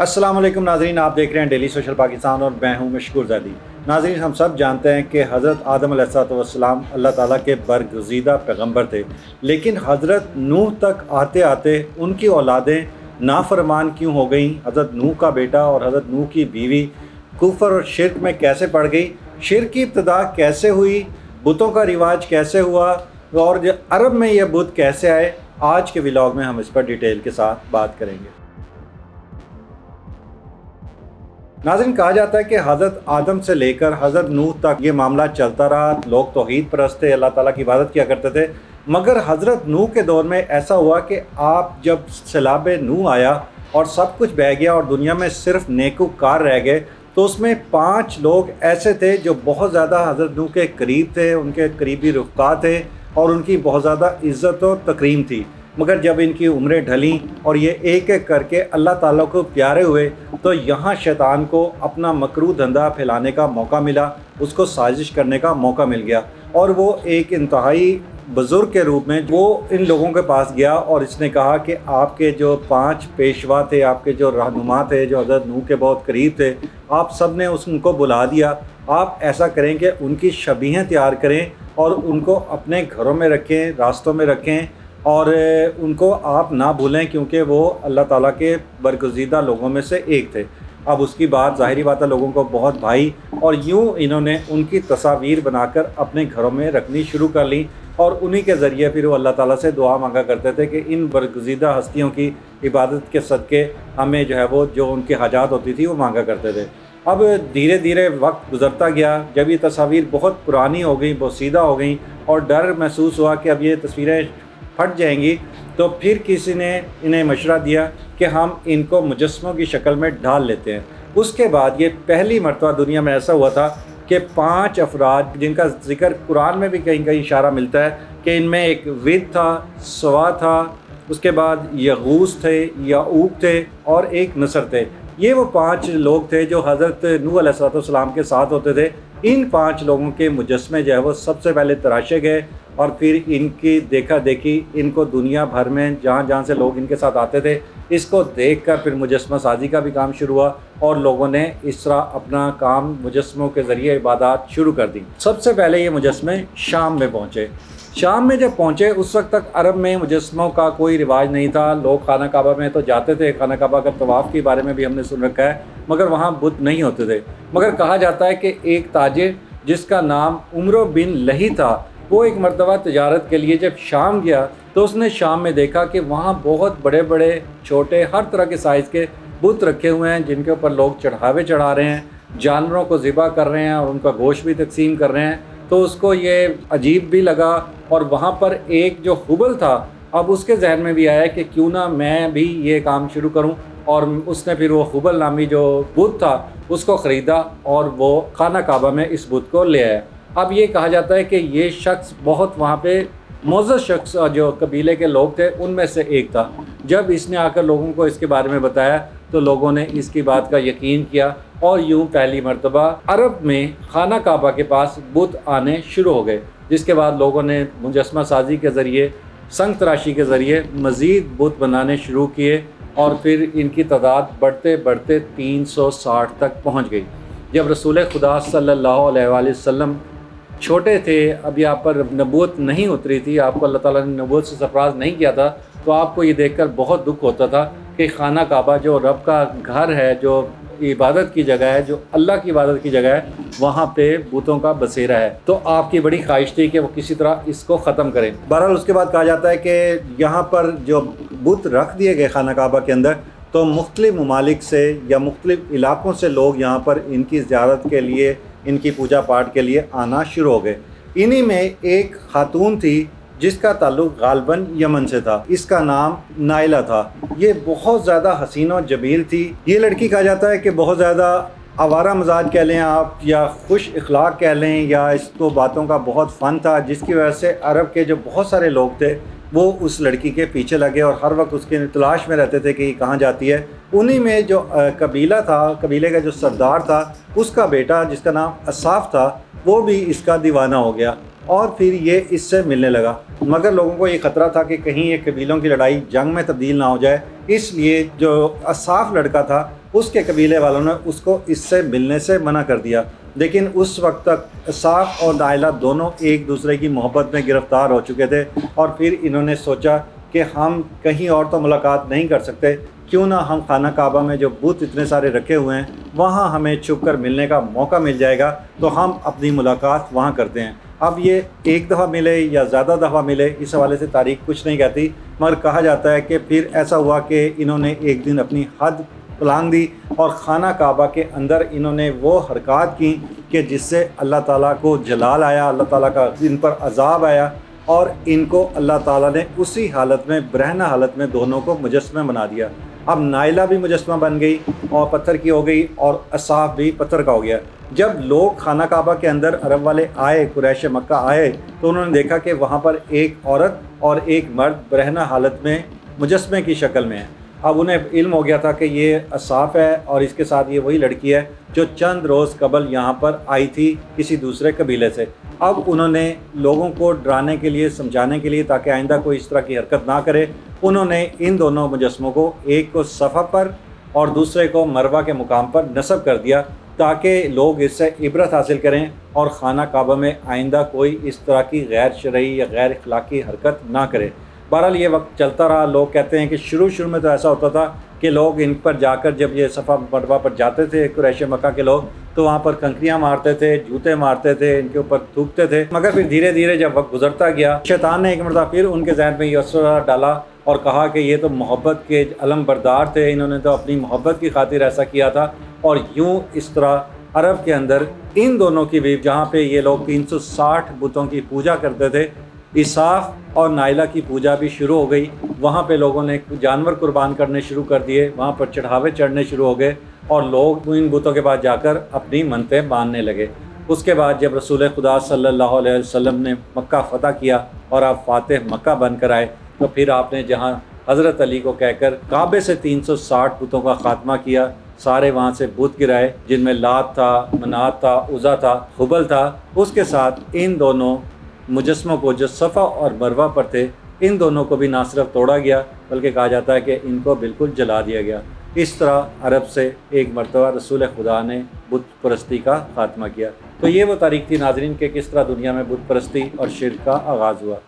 अस्सलाम वालेकुम नाज़रीन, आप देख रहे हैं डेली सोशल पाकिस्तान और मैं हूं मशकूर ज़ैदी। नाज़रीन, हम सब जानते हैं कि हज़रत आदम अलैहिस्सलाम अल्लाह ताला के बरगुज़ीदा पैगंबर थे, लेकिन हज़रत नूह तक आते आते उनकी औलादें नाफरमान क्यों हो गईं। हज़रत नूह का बेटा और हज़रत नूह की बीवी कुफ्र और शिरक में कैसे पड़ गई, शिरक की इब्तिदा कैसे हुई, बुतों का रिवाज कैसे हुआ और अरब में ये बुत कैसे आए, आज के व्लॉग में हम इस पर डिटेल के साथ बात करेंगे। नाज़रीन, कहा जाता है कि हज़रत आदम से लेकर हज़रत नूह तक ये मामला चलता रहा। लोग तौहीद परस्त थे, अल्लाह ताला की इबादत किया करते थे। मगर हज़रत नूह के दौर में ऐसा हुआ कि आप जब सैलाब नूह आया और सब कुछ बह गया और दुनिया में सिर्फ नेकूकार रह गए, तो उसमें 5 लोग ऐसे थे जो बहुत ज़्यादा हज़रत नूह के करीब थे, उनके करीबी रफ़्क़ा थे और उनकी बहुत ज़्यादा इज़्ज़त व तकरीम थी। मगर जब इनकी उम्रें ढलीं और ये एक एक करके अल्लाह ताला को प्यारे हुए, तो यहाँ शैतान को अपना मकरू धंधा फैलाने का मौका मिला, उसको साजिश करने का मौका मिल गया और वो एक इंतहाई बुज़ुर्ग के रूप में वो इन लोगों के पास गया और इसने कहा कि आपके जो 5 पेशवा थे, आपके जो रहनुमा थे, जो हज़रत नूह के बहुत करीब थे, आप सब ने उनको बुला दिया। आप ऐसा करें कि उनकी शबीहें तैयार करें और उनको अपने घरों में रखें, रास्तों में रखें और उनको आप ना भूलें, क्योंकि वो अल्लाह ताला के बरगुज़ीदा लोगों में से एक थे। अब उसकी बात ज़ाहिरी बात है लोगों को बहुत भाई और यूँ इन्होंने उनकी तस्वीर बनाकर अपने घरों में रखनी शुरू कर ली और उन्हीं के ज़रिए फिर वो अल्लाह ताला से दुआ मांगा करते थे कि इन बरगुज़ीदा हस्तियों की इबादत के सदक़े हमें जो है वो जो उनकी हाजात होती थी वो मांगा करते थे। अब धीरे धीरे वक्त गुज़रता गया, जब ये तस्वीर बहुत पुरानी हो गई, बोसीदा हो गई और डर महसूस हुआ कि अब ये तस्वीरें फट जाएंगी, तो फिर किसी ने इन्हें मशवरा दिया कि हम इनको मुजस्मों की शक्ल में ढाल लेते हैं। उसके बाद ये पहली मरतबा दुनिया में ऐसा हुआ था कि 5 अफराद, जिनका ज़िक्र कुरान में भी कहीं कहीं इशारा मिलता है कि इनमें एक विद था, सवा था, उसके बाद यगूस थे, याऊक थे और एक नसर थे। ये वो 5 लोग थे जो हज़रत नूह अलैहिस्सलाम के साथ होते थे। इन 5 लोगों के मुजस्मे जो है वो सबसे पहले तराशे गए और फिर इनकी देखा देखी इनको दुनिया भर में जहाँ जहाँ से लोग इनके साथ आते थे, इसको देखकर फिर मुजस्मा साजी का भी काम शुरू हुआ और लोगों ने इस तरह अपना काम मुजस्मों के ज़रिए इबादत शुरू कर दी। सबसे पहले ये मुजस्मे शाम में पहुँचे। शाम में जब पहुँचे उस वक्त तक अरब में मुजस्मों का कोई रिवाज नहीं था। लोग खाना काबा में तो जाते थे, खाना काबा का तवाफ़ के बारे में भी हमने सुन रखा है, मगर वहाँ बुत नहीं होते थे। मगर कहा जाता है कि एक ताजिर जिसका नाम उमरो बिन लही था, वो एक मरतबा तिजारत के लिए जब शाम गया तो उसने शाम में देखा कि वहाँ बहुत बड़े बड़े छोटे हर तरह के साइज़ के बुत रखे हुए हैं, जिनके ऊपर लोग चढ़ावे चढ़ा रहे हैं, जानवरों को ज़िबा कर रहे हैं और उनका गोश्त भी तकसीम कर रहे हैं। तो उसको ये अजीब भी लगा और वहाँ पर एक जो हुबल था, अब उसके जहन में भी आया कि क्यों ना मैं भी ये काम शुरू करूँ, और उसने फिर वो हुबल नामी जो बुत था उसको ख़रीदा और वो खाना काबा में इस बुत को ले आया। अब ये कहा जाता है कि ये शख्स बहुत वहाँ पे मोअज़्ज़ज़ शख्स जो कबीले के लोग थे उनमें से एक था। जब इसने आकर लोगों को इसके बारे में बताया तो लोगों ने इसकी बात का यकीन किया और यूँ पहली मरतबा अरब में खाना काबा के पास बुत आने शुरू हो गए, जिसके बाद लोगों ने मुजस्मा साजी के ज़रिए, संग तराशी के ज़रिए मज़ीद बुत बनाने शुरू किए और फिर इनकी तादाद बढ़ते बढ़ते 360 तक पहुँच गई। जब रसूल खुदा सल्लल्लाहु अलैहि वसल्लम छोटे थे, अब यहाँ पर नबूवत नहीं उतरी थी, आपको अल्लाह ताला ने नबूवत से सरफराज नहीं किया था, तो आपको ये देखकर बहुत दुख होता था कि खाना काबा जो रब का घर है, जो इबादत की जगह है, जो अल्लाह की इबादत की जगह है, वहाँ पे बुतों का बसेरा है। तो आपकी बड़ी ख्वाहिश थी कि वो किसी तरह इसको ख़त्म करें। बहरहाल उसके बाद कहा जाता है कि यहाँ पर जो बुत रख दिए गए खाना काबा के अंदर, तो मुख्तलिफ़ ममालिक से या मुख्तलिफ़ इलाक़ों से लोग यहाँ पर इनकी ज़ियारत के लिए, इनकी पूजा पाठ के लिए आना शुरू हो गए। इन्हीं में एक खातून थी जिसका ताल्लुक़ गालबन यमन से था। इसका नाम नाइला था। ये बहुत ज़्यादा हसीन और जमील थी। ये लड़की कहा जाता है कि बहुत ज़्यादा आवारा मजाज कह लें आप या खुश इखलाक कह लें, या इसको बातों का बहुत फ़न था, जिसकी वजह से अरब के जो बहुत सारे लोग थे वो उस लड़की के पीछे लगे और हर वक्त उसकी तलाश में रहते थे कि कहाँ जाती है। उन्हीं में जो कबीला था, कबीले का जो सरदार था, उसका बेटा जिसका नाम असाफ था, वो भी इसका दीवाना हो गया और फिर ये इससे मिलने लगा। मगर लोगों को ये ख़तरा था कि कहीं ये कबीलों की लड़ाई जंग में तब्दील ना हो जाए, इसलिए जो असाफ लड़का था اس کے قبیلے والوں نے اس کو اس سے ملنے سے منع کر دیا، لیکن اس وقت تک اسحاق اور نائلہ دونوں ایک دوسرے کی محبت میں گرفتار ہو چکے تھے، اور پھر انہوں نے سوچا کہ ہم کہیں اور تو ملاقات نہیں کر سکتے، کیوں نہ ہم خانہ کعبہ میں جو بت اتنے سارے رکھے ہوئے ہیں وہاں ہمیں چھپ کر ملنے کا موقع مل جائے گا، تو ہم اپنی ملاقات وہاں کرتے ہیں۔ اب یہ ایک دفعہ ملے یا زیادہ دفعہ ملے، اس حوالے سے تاریخ کچھ نہیں کہتی، مگر کہا جاتا ہے کہ پھر ایسا ہوا کہ انہوں نے ایک دن اپنی حد پلانگ دی اور خانہ کعبہ کے اندر انہوں نے وہ حرکات کی کہ جس سے اللہ تعالیٰ کو جلال آیا، اللہ تعالیٰ کا ان پر عذاب آیا، اور ان کو اللہ تعالیٰ نے اسی حالت میں، برہنہ حالت میں دونوں کو مجسمہ بنا دیا۔ اب نائلہ بھی مجسمہ بن گئی اور پتھر کی ہو گئی، اور اسحاق بھی پتھر کا ہو گیا۔ جب لوگ خانہ کعبہ کے اندر عرب والے آئے، قریش مکہ آئے، تو انہوں نے دیکھا کہ وہاں پر ایک عورت اور ایک مرد برہنہ حالت میں مجسمے کی شکل میں ہے۔ اب انہیں علم ہو گیا تھا کہ یہ اسحاق ہے، اور اس کے ساتھ یہ وہی لڑکی ہے جو چند روز قبل یہاں پر آئی تھی کسی دوسرے قبیلے سے۔ اب انہوں نے لوگوں کو ڈرانے کے لیے، سمجھانے کے لیے، تاکہ آئندہ کوئی اس طرح کی حرکت نہ کرے، انہوں نے ان دونوں مجسموں کو، ایک کو صفا پر اور دوسرے کو مروہ کے مقام پر نصب کر دیا، تاکہ لوگ اس سے عبرت حاصل کریں اور خانہ کعبہ میں آئندہ کوئی اس طرح کی غیر شرعی یا غیر اخلاقی حرکت نہ کرے۔ بہرحال یہ وقت چلتا رہا۔ لوگ کہتے ہیں کہ شروع میں تو ایسا ہوتا تھا کہ لوگ ان پر جا کر، جب یہ صفا مروہ پر جاتے تھے قریش مکہ کے لوگ، تو وہاں پر کنکریاں مارتے تھے، جوتے مارتے تھے، ان کے اوپر تھوکتے تھے، مگر پھر دھیرے دھیرے جب وقت گزرتا گیا، شیطان نے ایک مرتبہ پھر ان کے ذہن میں یہ اسرار ڈالا اور کہا کہ یہ تو محبت کے علم بردار تھے، انہوں نے تو اپنی محبت کی خاطر ایسا کیا تھا، اور یوں اس طرح عرب کے اندر ان دونوں کی بھی، جہاں پہ یہ لوگ 360 بتوں کی پوجا کرتے تھے، اسحاق اور نائلہ کی پوجا بھی شروع ہو گئی۔ وہاں پہ لوگوں نے جانور قربان کرنے شروع کر دیے، وہاں پر چڑھاوے چڑھنے شروع ہو گئے، اور لوگ ان بتوں کے پاس جا کر اپنی منتیں باندھنے لگے۔ اس کے بعد جب رسول خدا صلی اللہ علیہ وسلم نے مکہ فتح کیا اور آپ فاتح مکہ بن کر آئے، تو پھر آپ نے جہاں حضرت علی کو کہہ کر کعبے سے 360 بتوں کا خاتمہ کیا، سارے وہاں سے بت گرائے، جن میں لات تھا، منات تھا، عزا تھا، حبل تھا، اس کے ساتھ ان دونوں مجسموں کو جو صفا اور مروہ پر تھے، ان دونوں کو بھی نہ صرف توڑا گیا بلکہ کہا جاتا ہے کہ ان کو بالکل جلا دیا گیا۔ اس طرح عرب سے ایک مرتبہ رسول خدا نے بت پرستی کا خاتمہ کیا۔ تو یہ وہ تاریخ تھی ناظرین کہ کس طرح دنیا میں بت پرستی اور شرک کا آغاز ہوا۔